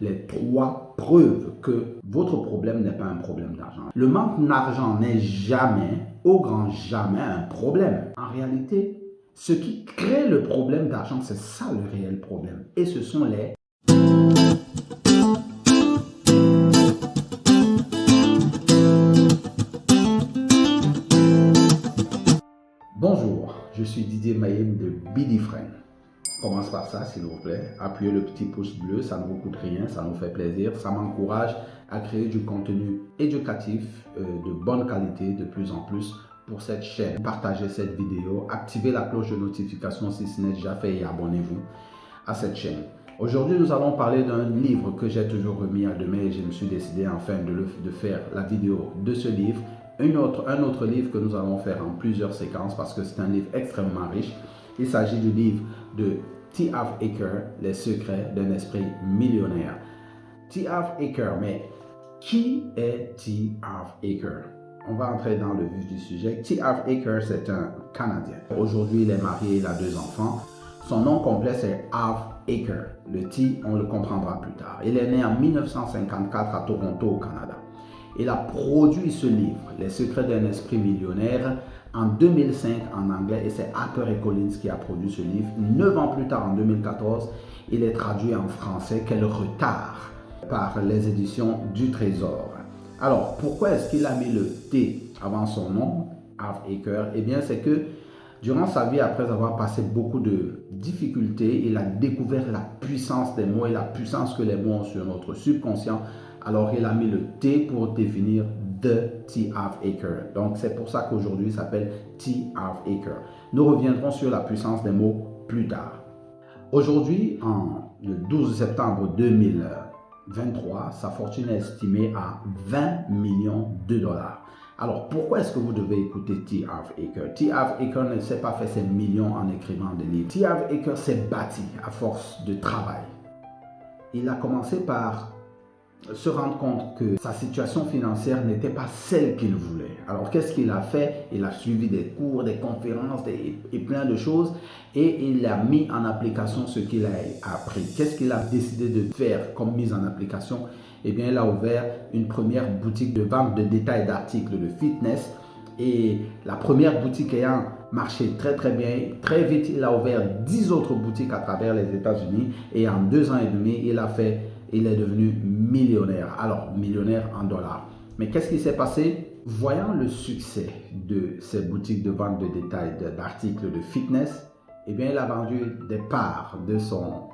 les 3 preuves que votre problème n'est pas un problème d'argent. Le manque d'argent n'est jamais, au grand jamais, un problème. En réalité, ce qui crée le problème d'argent, c'est ça le réel problème. Et ce sont les... Bonjour, je suis Didier Mayem de Bidifriend. Commence par ça, s'il vous plaît. Appuyez le petit pouce bleu, ça ne vous coûte rien, ça nous fait plaisir. Ça m'encourage à créer du contenu éducatif de bonne qualité de plus en plus pour cette chaîne. Partagez cette vidéo, activez la cloche de notification si ce n'est déjà fait et abonnez-vous à cette chaîne. Aujourd'hui, nous allons parler d'un livre que j'ai toujours remis à demain et je me suis décidé enfin de faire la vidéo de ce livre. Un autre livre que nous allons faire en plusieurs séquences parce que c'est un livre extrêmement riche. Il s'agit du livre de T. Harv Eker, Les secrets d'un esprit millionnaire. T. Harv Eker, mais qui est T. Harv Eker? On va entrer dans le vif du sujet. T. Harv Eker, c'est un Canadien. Aujourd'hui, il est marié, il a 2 enfants. Son nom complet, c'est Harv Eker. Le T, on le comprendra plus tard. Il est né en 1954 à Toronto, au Canada. Il a produit ce livre, Les secrets d'un esprit millionnaire, en 2005 en anglais et c'est HarperCollins qui a produit ce livre. 9 ans plus tard, en 2014, il est traduit en français. Quel retard par les éditions du Trésor. Alors, pourquoi est-ce qu'il a mis le T avant son nom, Harv Eker? Eh bien, c'est que durant sa vie, après avoir passé beaucoup de difficultés, il a découvert la puissance des mots et la puissance que les mots ont sur notre subconscient. Alors, il a mis le T pour définir The T. Harv Eker. Donc, c'est pour ça qu'aujourd'hui, il s'appelle T. Harv Eker. Nous reviendrons sur la puissance des mots plus tard. Aujourd'hui, le 12 septembre 2023, sa fortune est estimée à 20 millions de dollars. Alors, pourquoi est-ce que vous devez écouter T. Harv Eker? T. Harv Eker ne s'est pas fait ses millions en écrivant des livres. T. Harv Eker s'est bâti à force de travail. Il a commencé par se rendre compte que sa situation financière n'était pas celle qu'il voulait. Alors, qu'est-ce qu'il a fait? Il a suivi des cours, des conférences et plein de choses et il a mis en application ce qu'il a appris. Qu'est-ce qu'il a décidé de faire comme mise en application? Eh bien, il a ouvert une première boutique de vente de détails d'articles de fitness et la première boutique ayant marché très bien, très vite, il a ouvert 10 autres boutiques à travers les États-Unis et en 2 ans et demi, il est devenu millionnaire. Alors, millionnaire en dollars. Mais qu'est-ce qui s'est passé? Voyant le succès de ces boutiques de vente de détails d'articles de fitness, eh bien, il a vendu des parts de son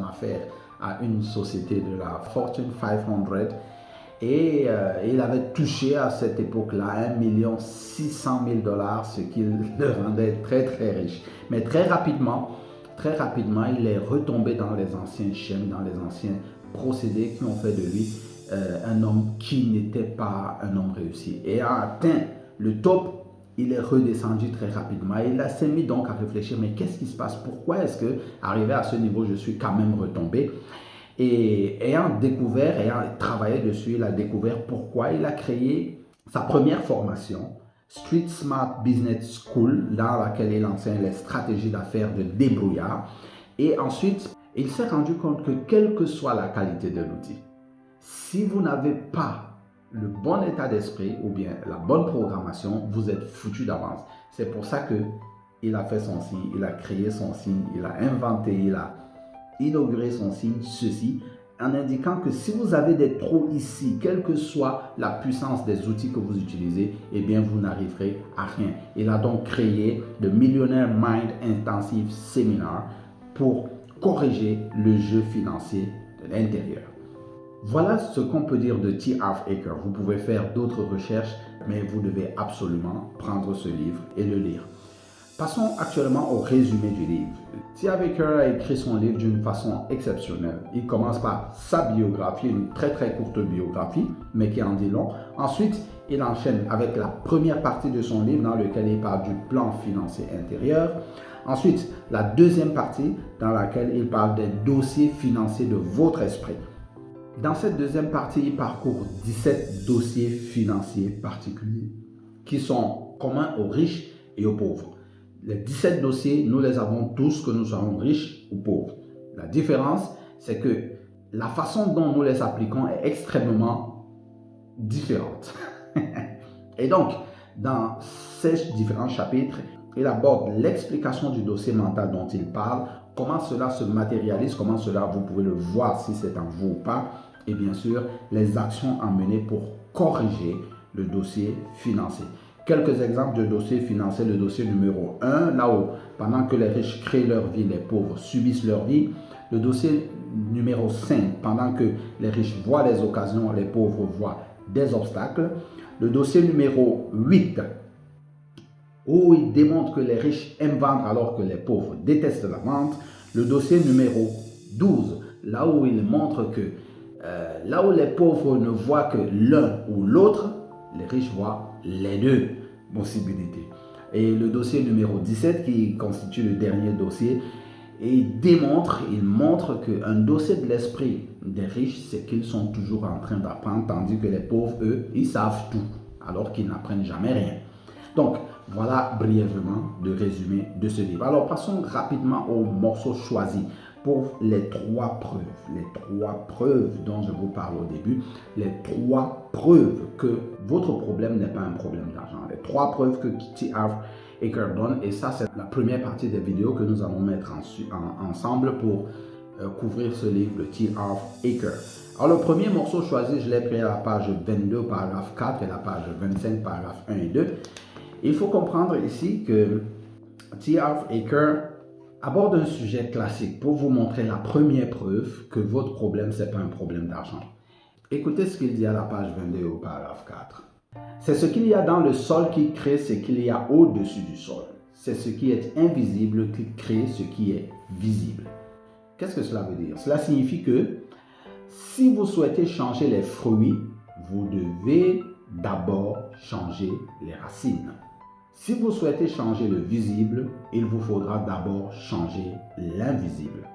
affaire à une société de la Fortune 500 et il avait touché à cette époque-là 1 600 000 $, ce qui le rendait très riche. Mais très rapidement, il est retombé dans les anciens schèmes, dans les anciens procédés qui ont fait de lui un homme qui n'était pas un homme réussi. Et a atteint le top, il est redescendu très rapidement. Il s'est mis donc à réfléchir, mais qu'est-ce qui se passe? Pourquoi est-ce que, arrivé à ce niveau, je suis quand même retombé? Et ayant travaillé dessus, il a découvert pourquoi. Il a créé sa première formation, Street Smart Business School, dans laquelle il enseigne les stratégies d'affaires de débrouillard. Et ensuite, il s'est rendu compte que quelle que soit la qualité de l'outil, si vous n'avez pas le bon état d'esprit ou bien la bonne programmation, vous êtes foutu d'avance. C'est pour ça qu'il a fait son signe, il a créé son signe, il a inventé, il a inauguré son signe, ceci, en indiquant que si vous avez des trous ici, quelle que soit la puissance des outils que vous utilisez, eh bien vous n'arriverez à rien. Il a donc créé le Millionaire Mind Intensive Seminar pour corriger le jeu financier de l'intérieur. Voilà ce qu'on peut dire de T. Harv Eker. Vous pouvez faire d'autres recherches, mais vous devez absolument prendre ce livre et le lire. Passons actuellement au résumé du livre. T. Harv Eker a écrit son livre d'une façon exceptionnelle. Il commence par sa biographie, une très courte biographie, mais qui en dit long. Ensuite, il enchaîne avec la première partie de son livre dans laquelle il parle du plan financier intérieur. Ensuite, la deuxième partie dans laquelle il parle des dossiers financiers de votre esprit. Dans cette deuxième partie, il parcourt 17 dossiers financiers particuliers qui sont communs aux riches et aux pauvres. Les 17 dossiers, nous les avons tous, que nous soyons riches ou pauvres. La différence, c'est que la façon dont nous les appliquons est extrêmement différente. Et donc, dans ces différents chapitres, il aborde l'explication du dossier mental dont il parle, comment cela se matérialise, comment cela, vous pouvez le voir si c'est en vous ou pas, et bien sûr, les actions à mener pour corriger le dossier financier. Quelques exemples de dossiers financiers. Le dossier numéro 1, là où pendant que les riches créent leur vie, les pauvres subissent leur vie. Le dossier numéro 5, pendant que les riches voient les occasions, les pauvres voient des obstacles. Le dossier numéro 8, où il démontre que les riches aiment vendre alors que les pauvres détestent la vente. Le dossier numéro 12, là où il montre que là où les pauvres ne voient que l'un ou l'autre, les riches voient les deux possibilités. Et le dossier numéro 17, qui constitue le dernier dossier, il montre qu'un dossier de l'esprit des riches, c'est qu'ils sont toujours en train d'apprendre, tandis que les pauvres, eux, ils savent tout, alors qu'ils n'apprennent jamais rien. Donc, voilà brièvement le résumé de ce livre. Alors, passons rapidement aux morceaux choisis pour les trois preuves. Les trois preuves dont je vous parle au début. Les trois preuves que votre problème n'est pas un problème d'argent. Les trois preuves que T. Harv Eker donne. Et ça, c'est la première partie des vidéos que nous allons mettre ensemble pour couvrir ce livre de T. Harv Eker. Alors, le premier morceau choisi, je l'ai pris à la page 22, paragraphe 4 et la page 25, paragraphe 1 et 2. Il faut comprendre ici que T. Harv Eker aborde un sujet classique pour vous montrer la première preuve que votre problème, ce n'est pas un problème d'argent. Écoutez ce qu'il dit à la page 22 au paragraphe 4. C'est ce qu'il y a dans le sol qui crée ce qu'il y a au-dessus du sol. C'est ce qui est invisible qui crée ce qui est visible. Qu'est-ce que cela veut dire? Cela signifie que si vous souhaitez changer les fruits, vous devez d'abord changer les racines. Si vous souhaitez changer le visible, il vous faudra d'abord changer l'invisible.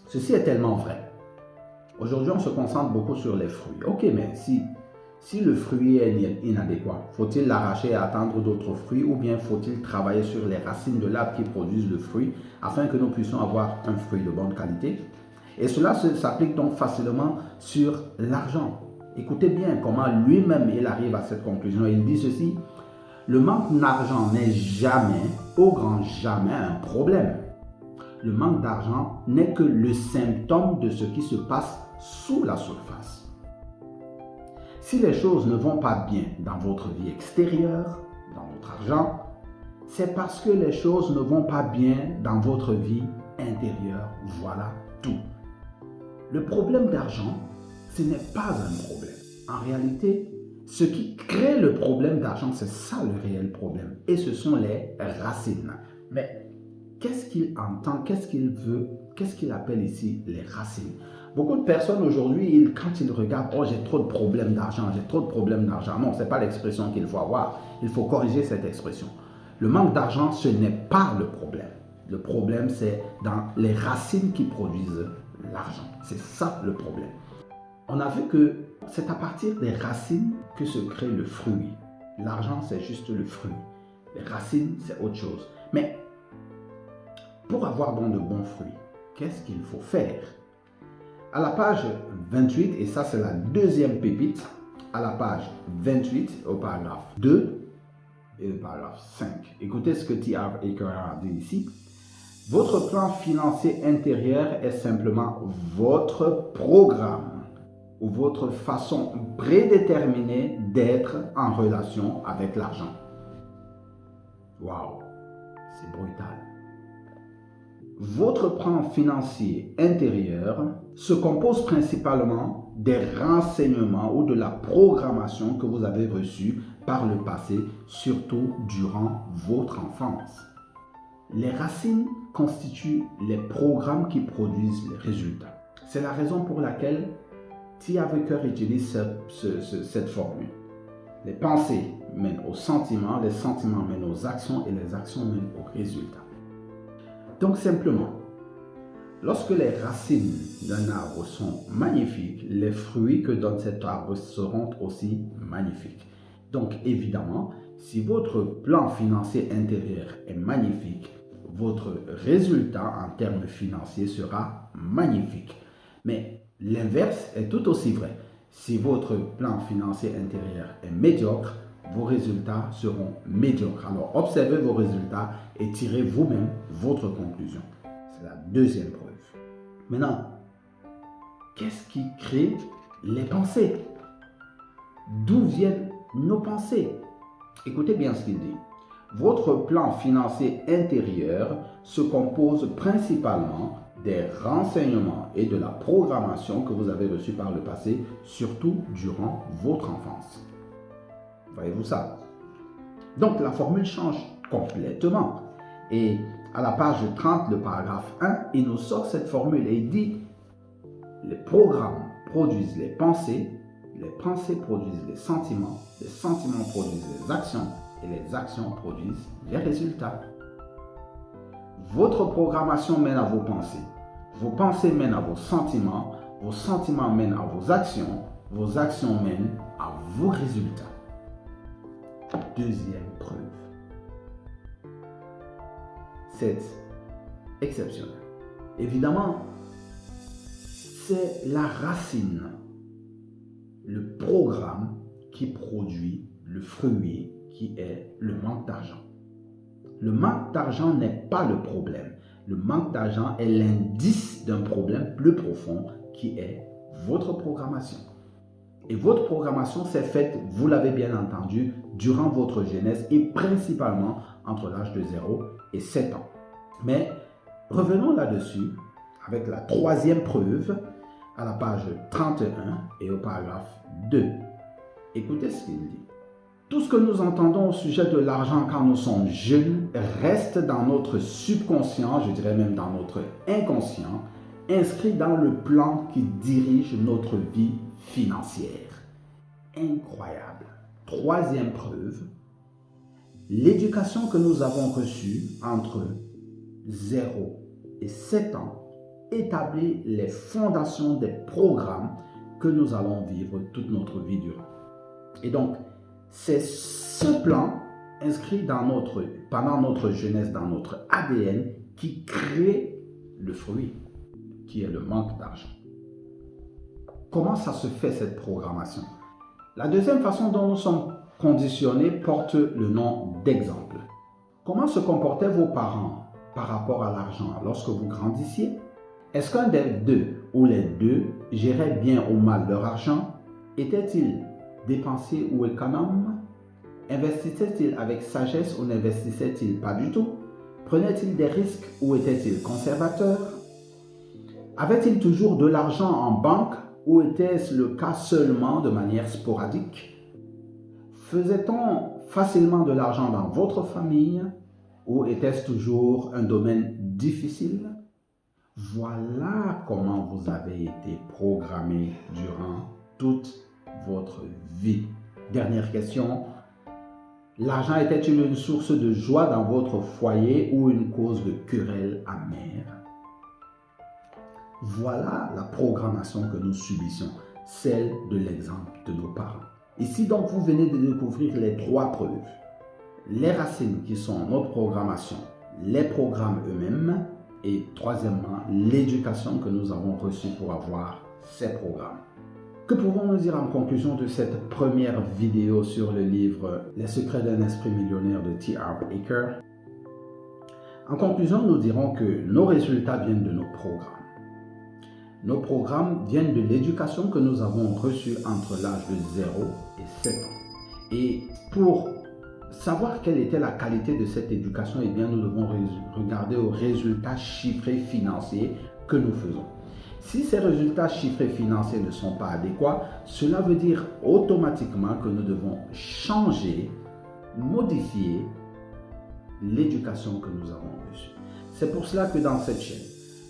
Ceci est tellement vrai. Aujourd'hui, on se concentre beaucoup sur les fruits. Ok, mais si le fruit est inadéquat, faut-il l'arracher et attendre d'autres fruits ou bien faut-il travailler sur les racines de l'arbre qui produisent le fruit afin que nous puissions avoir un fruit de bonne qualité? Et cela s'applique donc facilement sur l'argent. Écoutez bien comment lui-même il arrive à cette conclusion. Il dit ceci: le manque d'argent n'est jamais, au grand jamais, un problème. Le manque d'argent n'est que le symptôme de ce qui se passe sous la surface. Si les choses ne vont pas bien dans votre vie extérieure, dans votre argent, c'est parce que les choses ne vont pas bien dans votre vie intérieure. Voilà tout. Le problème d'argent, ce n'est pas un problème. En réalité, ce qui crée le problème d'argent, c'est ça le réel problème. Et ce sont les racines. Mais qu'est-ce qu'il entend, qu'est-ce qu'il veut, qu'est-ce qu'il appelle ici les racines? Beaucoup de personnes aujourd'hui, quand ils regardent, oh j'ai trop de problèmes d'argent, j'ai trop de problèmes d'argent. Non, ce n'est pas l'expression qu'il faut avoir. Il faut corriger cette expression. Le manque d'argent, ce n'est pas le problème. Le problème, c'est dans les racines qui produisent l'argent. C'est ça le problème. On a vu que c'est à partir des racines que se crée le fruit. L'argent, c'est juste le fruit. Les racines, c'est autre chose. Mais pour avoir de bons fruits, qu'est-ce qu'il faut faire? À la page 28, et ça c'est la deuxième pépite, à la page 28, au paragraphe 2 et au paragraphe 5. Écoutez ce que T. Harv Eker a dit ici. Votre plan financier intérieur est simplement votre programme ou votre façon prédéterminée d'être en relation avec l'argent. Waouh, c'est brutal. Votre plan financier intérieur se compose principalement des renseignements ou de la programmation que vous avez reçue par le passé, surtout durant votre enfance. Les racines constituent les programmes qui produisent les résultats. C'est la raison pour laquelle T. Harv Eker utilise cette formule. Les pensées mènent aux sentiments, les sentiments mènent aux actions et les actions mènent aux résultats. Donc simplement, lorsque les racines d'un arbre sont magnifiques, les fruits que donne cet arbre seront aussi magnifiques. Donc évidemment, si votre plan financier intérieur est magnifique, votre résultat en termes financiers sera magnifique. Mais L'inverse est tout aussi vrai. Si votre plan financier intérieur est médiocre, vos résultats seront médiocres. Alors observez vos résultats et tirez vous-même votre conclusion. C'est la deuxième preuve. Maintenant, qu'est-ce qui crée les pensées? D'où viennent nos pensées? Écoutez bien ce qu'il dit. Votre plan financier intérieur se compose principalement des renseignements et de la programmation que vous avez reçus par le passé, surtout durant votre enfance. Voyez-vous ça? Donc la formule change complètement. Et à la page 30, le paragraphe 1, il nous sort cette formule et il dit: les programmes produisent les pensées produisent les sentiments produisent les actions et les actions produisent les résultats. Votre programmation mène à vos pensées mènent à vos sentiments mènent à vos actions mènent à vos résultats. Deuxième preuve. C'est exceptionnel. Évidemment, c'est la racine, le programme qui produit le fruit qui est le manque d'argent. Le manque d'argent n'est pas le problème. Le manque d'argent est l'indice d'un problème plus profond qui est votre programmation. Et votre programmation s'est faite, vous l'avez bien entendu, durant votre jeunesse et principalement entre l'âge de 0 et 7 ans. Mais revenons là-dessus avec la troisième preuve à la page 31 et au paragraphe 2. Écoutez ce qu'il dit. Tout ce que nous entendons au sujet de l'argent quand nous sommes jeunes reste dans notre subconscient, je dirais même dans notre inconscient, inscrit dans le plan qui dirige notre vie financière. Incroyable. Troisième preuve, l'éducation que nous avons reçue entre 0 et 7 ans établit les fondations des programmes que nous allons vivre toute notre vie durant. Et donc, c'est ce plan inscrit pendant notre jeunesse, dans notre ADN, qui crée le fruit, qui est le manque d'argent. Comment ça se fait cette programmation? La deuxième façon dont nous sommes conditionnés porte le nom d'exemple. Comment se comportaient vos parents par rapport à l'argent lorsque vous grandissiez? Est-ce qu'un des deux ou les deux géraient bien ou mal leur argent? Étaient-ils dépensiers ou économes? Investissaient-ils avec sagesse ou n'investissaient-ils pas du tout? Prenaient-ils des risques ou étaient-ils conservateurs? Avaient-ils toujours de l'argent en banque ou était-ce le cas seulement de manière sporadique? Faisait-on facilement de l'argent dans votre famille ou était-ce toujours un domaine difficile? Voilà comment vous avez été programmé durant toute votre vie. Dernière question. L'argent était-il une source de joie dans votre foyer ou une cause de querelle amère? Voilà la programmation que nous subissons, celle de l'exemple de nos parents. Ici donc, vous venez de découvrir les trois preuves. Les racines qui sont notre programmation, les programmes eux-mêmes et troisièmement, l'éducation que nous avons reçue pour avoir ces programmes. Que pouvons-nous dire en conclusion de cette première vidéo sur le livre Les secrets d'un esprit millionnaire de T. Harv Eker? En conclusion, nous dirons que nos résultats viennent de nos programmes. Nos programmes viennent de l'éducation que nous avons reçue entre l'âge de 0 et 7 ans. Et pour savoir quelle était la qualité de cette éducation, eh bien, nous devons regarder aux résultats chiffrés financiers que nous faisons. Si ces résultats chiffrés financiers ne sont pas adéquats, cela veut dire automatiquement que nous devons changer, modifier l'éducation que nous avons reçue. C'est pour cela que dans cette chaîne,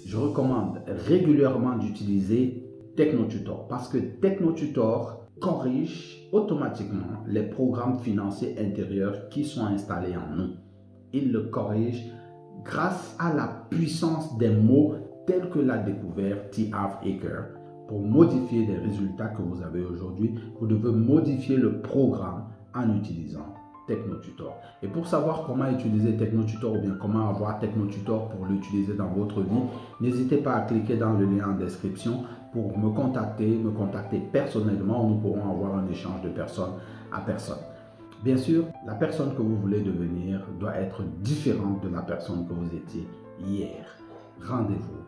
je recommande régulièrement d'utiliser TechnoTutor parce que TechnoTutor corrige automatiquement les programmes financiers intérieurs qui sont installés en nous. Il le corrige grâce à la puissance des mots tels que l'a découvert T. Harv Eker. Pour modifier les résultats que vous avez aujourd'hui, vous devez modifier le programme en utilisant TechnoTutor. Et pour savoir comment utiliser TechnoTutor ou bien comment avoir TechnoTutor pour l'utiliser dans votre vie, n'hésitez pas à cliquer dans le lien en description pour me contacter personnellement, nous pourrons avoir un échange de personne à personne. Bien sûr, la personne que vous voulez devenir doit être différente de la personne que vous étiez hier. Rendez-vous